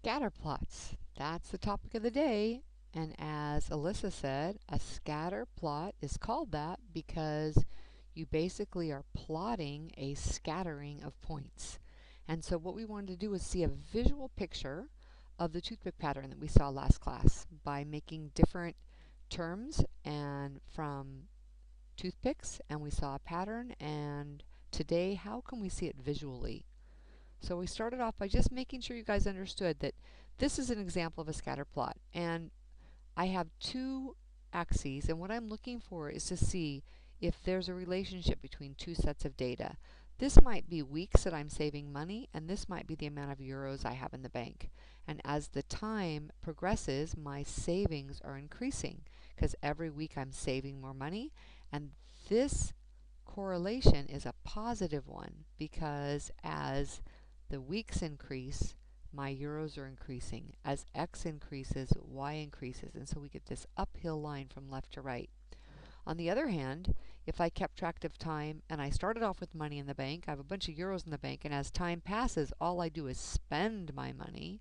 Scatter plots. That's the topic of the day. And as Alyssa said, a scatter plot is called that because you basically are plotting a scattering of points. And so what we wanted to do was see a visual picture of the toothpick pattern that we saw last class by making different terms and from toothpicks, and we saw a pattern. And today, how can we see it visually? So we started off by just making sure you guys understood that this is an example of a scatter plot. And I have two axes, and what I'm looking for is to see if there's a relationship between two sets of data. This might be weeks that I'm saving money, and this might be the amount of euros I have in the bank. And as the time progresses, my savings are increasing because every week I'm saving more money. And this correlation is a positive one because as the weeks increase, my euros are increasing. As x increases, y increases. And so we get this uphill line from left to right. On the other hand, if I kept track of time and I started off with money in the bank, I have a bunch of euros in the bank, and as time passes, all I do is spend my money.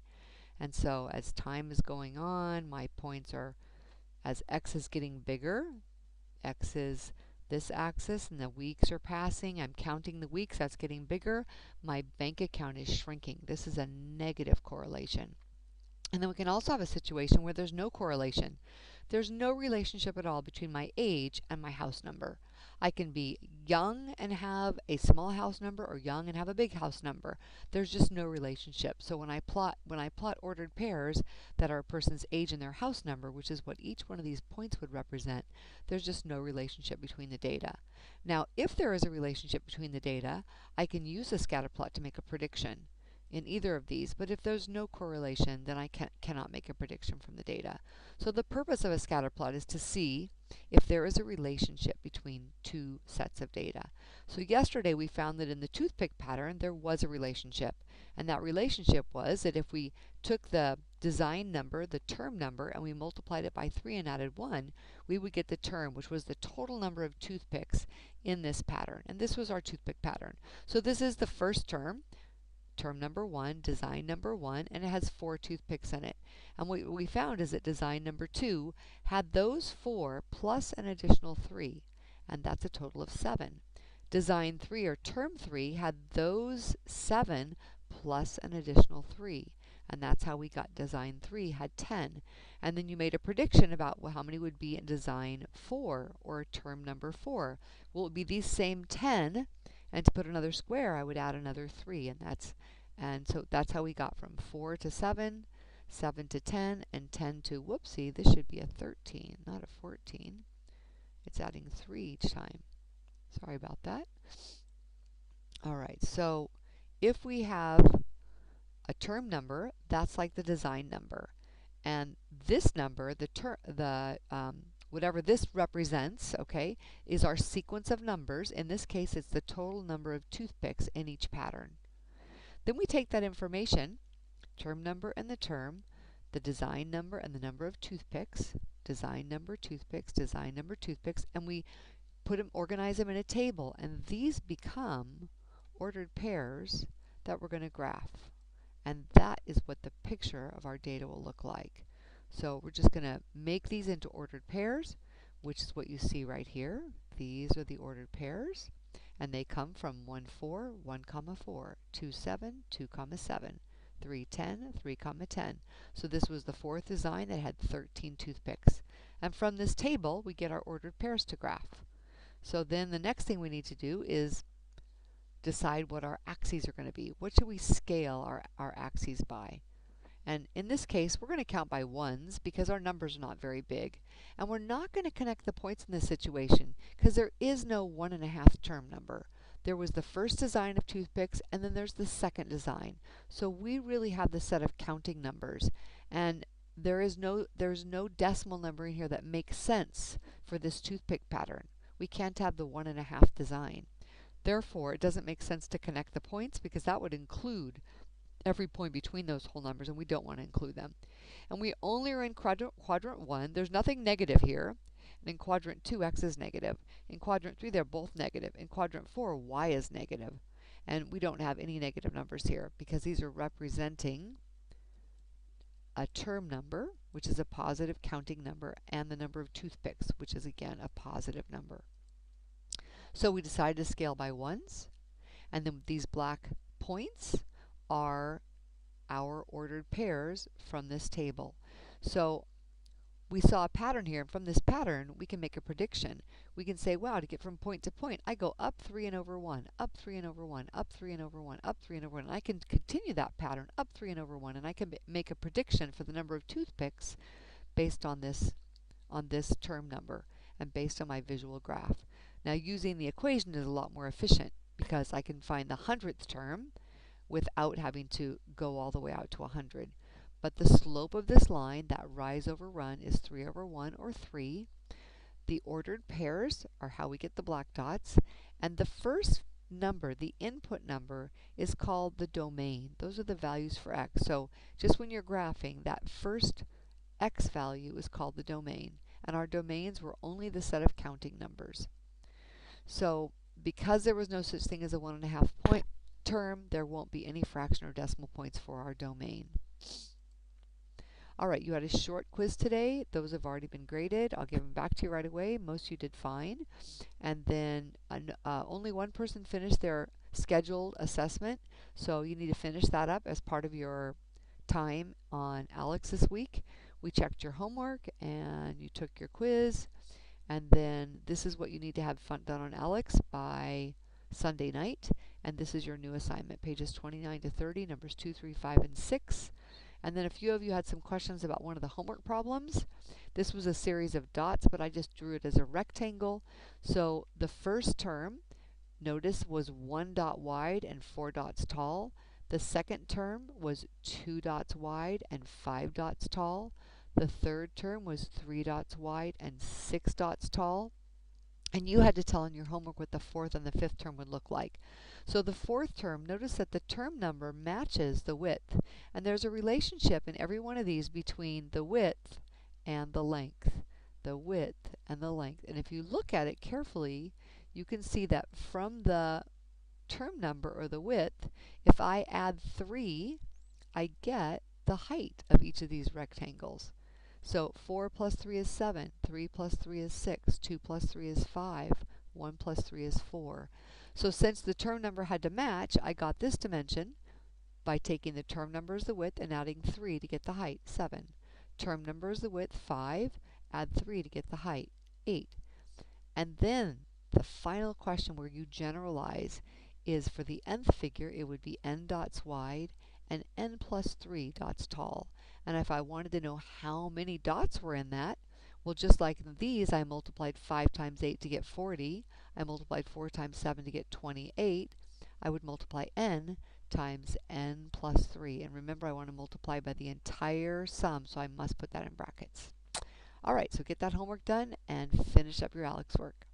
And so as time is going on, my points are, as x is getting bigger, x is this axis, and the weeks are passing. I'm counting the weeks. That's getting bigger. My bank account is shrinking. This is a negative correlation. And then we can also have a situation where there's no correlation. There's no relationship at all between my age and my house number. I can be young and have a small house number, or young and have a big house number. There's just no relationship. So when I plot ordered pairs that are a person's age and their house number, which is what each one of these points would represent, there's just no relationship between the data. Now, if there is a relationship between the data, I can use a scatter plot to make a prediction in either of these, but if there's no correlation, then I cannot make a prediction from the data. So the purpose of a scatter plot is to see if there is a relationship between two sets of data. So yesterday we found that in the toothpick pattern there was a relationship, and that relationship was that if we took the design number, the term number, and we multiplied it by 3 and added 1, we would get the term, which was the total number of toothpicks in this pattern. And this was our toothpick pattern. So this is the first term. Term number 1, design number 1, and it has 4 toothpicks in it. And what we found is that design number 2 had those 4 plus an additional 3, and that's a total of 7. Design 3, or term 3, had those 7 plus an additional 3, and that's how we got design 3 had 10. And then you made a prediction about how many would be in design 4, or term number 4. Well, it would be these same 10, and to put another square, I would add another 3, and so that's how we got from 4 to 7, 7 to 10, and 10 to, whoopsie, this should be a 13, not a 14. It's adding 3 each time. Sorry about that. All right, so if we have a term number, that's like the design number. And this number, whatever this represents, okay, is our sequence of numbers. In this case, it's the total number of toothpicks in each pattern. Then we take that information, term number and the term, the design number and the number of toothpicks, design number, toothpicks, design number, toothpicks, and we organize them in a table, and these become ordered pairs that we're going to graph. And that is what the picture of our data will look like. So we're just going to make these into ordered pairs, which is what you see right here. These are the ordered pairs, and they come from 1, 4, 1, 4, 2, 7, 2, 7, 3, 10, 3, 10. So this was the fourth design that had 13 toothpicks. And from this table, we get our ordered pairs to graph. So then the next thing we need to do is decide what our axes are going to be. What should we scale our axes by? And in this case, we're going to count by ones because our numbers are not very big. And we're not going to connect the points in this situation because there is no 1.5 term number. There was the first design of toothpicks, and then there's the second design. So we really have the set of counting numbers. And there's no decimal number in here that makes sense for this toothpick pattern. We can't have the 1.5 design. Therefore, it doesn't make sense to connect the points because that would include every point between those whole numbers, and we don't want to include them. And we only are in quadrant 1. There's nothing negative here. And in quadrant 2, x is negative. In quadrant 3, they're both negative. In quadrant 4, y is negative. And we don't have any negative numbers here because these are representing a term number, which is a positive counting number, and the number of toothpicks, which is again a positive number. So we decided to scale by ones, and then these black points are our ordered pairs from this table. So we saw a pattern here, and from this pattern we can make a prediction. We can say, wow, to get from point to point, I go up 3 and over 1, up 3 and over 1, up 3 and over 1, up 3 and over 1, and I can continue that pattern up 3 and over 1, and I can make a prediction for the number of toothpicks based on this term number and based on my visual graph. Now using the equation is a lot more efficient because I can find the 100th term without having to go all the way out to 100. But the slope of this line, that rise over run, is 3 over 1, or 3. The ordered pairs are how we get the black dots. And the first number, the input number, is called the domain. Those are the values for x. So just when you're graphing, that first x value is called the domain. And our domains were only the set of counting numbers. So because there was no such thing as a 1.5 point term, there won't be any fraction or decimal points for our domain. All right, you had a short quiz today. Those have already been graded. I'll give them back to you right away. Most of you did fine. And then only one person finished their scheduled assessment, so you need to finish that up as part of your time on ALEKS this week. We checked your homework and you took your quiz, and then this is what you need to have done on ALEKS by Sunday night, and this is your new assignment, pages 29 to 30, numbers 2, 3, 5, and 6. And then a few of you had some questions about one of the homework problems. This was a series of dots, but I just drew it as a rectangle. So the first term, notice, was 1 dot wide and 4 dots tall. The second term was 2 dots wide and 5 dots tall. The third term was 3 dots wide and 6 dots tall. And you had to tell in your homework what the fourth and the fifth term would look like. So the fourth term, notice that the term number matches the width. And there's a relationship in every one of these between the width and the length. The width and the length. And if you look at it carefully, you can see that from the term number, or the width, if I add 3, I get the height of each of these rectangles. So 4 plus 3 is 7, 3 plus 3 is 6, 2 plus 3 is 5, 1 plus 3 is 4. So since the term number had to match, I got this dimension by taking the term number as the width and adding 3 to get the height, 7. Term number is the width, 5, add 3 to get the height, 8. And then the final question where you generalize is for the nth figure, it would be n dots wide and n plus 3 dots tall. And if I wanted to know how many dots were in that, well, just like these, I multiplied 5 times 8 to get 40. I multiplied 4 times 7 to get 28. I would multiply n times n plus 3. And remember, I want to multiply by the entire sum, so I must put that in brackets. All right, so get that homework done and finish up your ALEKS work.